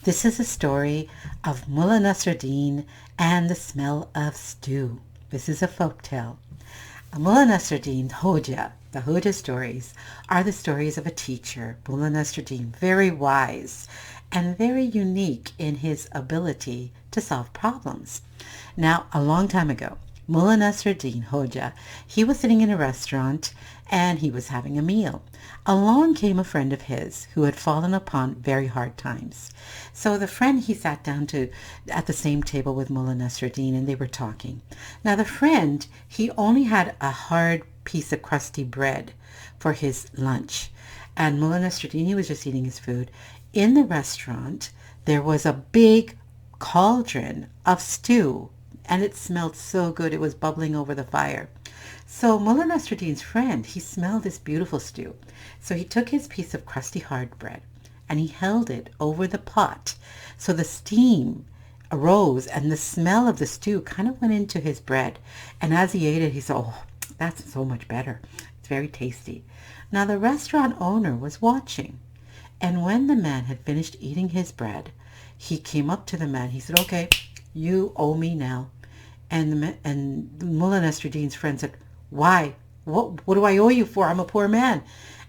This is a story of Mullah Nasruddin and the smell of stew. This is a folk tale. Mullah Nasruddin, Hoja, the Hoja stories, are the stories of a teacher, Mullah Nasruddin, very wise and very unique in his ability to solve problems. Now, a long time ago, Mullah Nasruddin, Hoja, he was sitting in a restaurant and he was having a meal. Along came a friend of his who had fallen upon very hard times. So the friend, he sat down at the same table with Mullah Nasruddin and they were talking. Now the friend, he only had a hard piece of crusty bread for his lunch. And Mullah Nasruddin, he was just eating his food. In the restaurant, there was a big cauldron of stew, and it smelled so good. It was bubbling over the fire. So Mullah Nasruddin's friend, he smelled this beautiful stew. So he took his piece of crusty hard bread and he held it over the pot. So the steam arose and the smell of the stew kind of went into his bread. And as he ate it, he said, "Oh, that's so much better. It's very tasty." Now the restaurant owner was watching. And when the man had finished eating his bread, he came up to the man. He said, "Okay, you owe me now." And Mullah Nasruddin's friend said, "Why? What do I owe you for? I'm a poor man."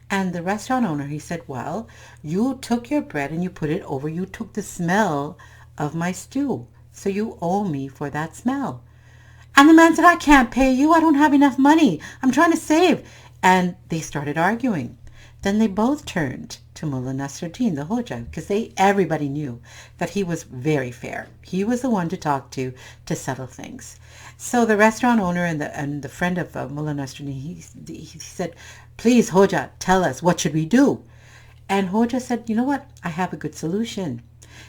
And the restaurant owner, he said, "Well, you took your bread and you put it over. You took the smell of my stew. So you owe me for that smell." And the man said, "I can't pay you. I don't have enough money. I'm trying to save." And they started arguing. Then they both turned to Mullah Nasruddin, the Hoja, because everybody knew that he was very fair. He was the one to talk to settle things. So the restaurant owner and the friend of Mullah Nasruddin, he said, "Please, Hoja, tell us, what should we do?" And Hoja said, "You know what? I have a good solution."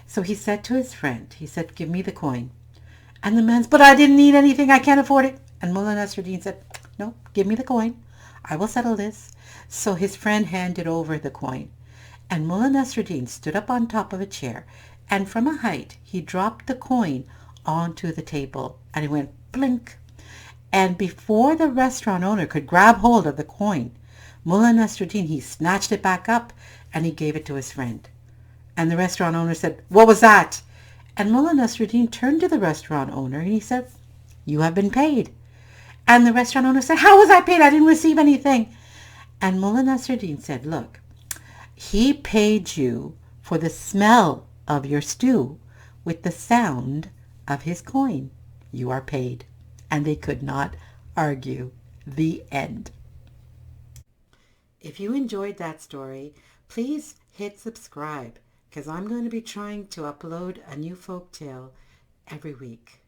So he said to his friend, he said, "Give me the coin." And the man's, "But I didn't need anything. I can't afford it." And Mullah Nasruddin said, "No, give me the coin. I will settle this." So his friend handed over the coin. And Mullah Nasruddin stood up on top of a chair, and from a height he dropped the coin onto the table, and it went blink. And before the restaurant owner could grab hold of the coin, Mullah Nasruddin, he snatched it back up and he gave it to his friend. And the restaurant owner said, "What was that?" And Mullah Nasruddin turned to the restaurant owner and he said, "You have been paid." And the restaurant owner said, "How was I paid? I didn't receive anything." And Mullah Nasruddin said, "Look, he paid you for the smell of your stew with the sound of his coin. You are paid." And they could not argue. The end. If you enjoyed that story, please hit subscribe because I'm going to be trying to upload a new folk tale every week.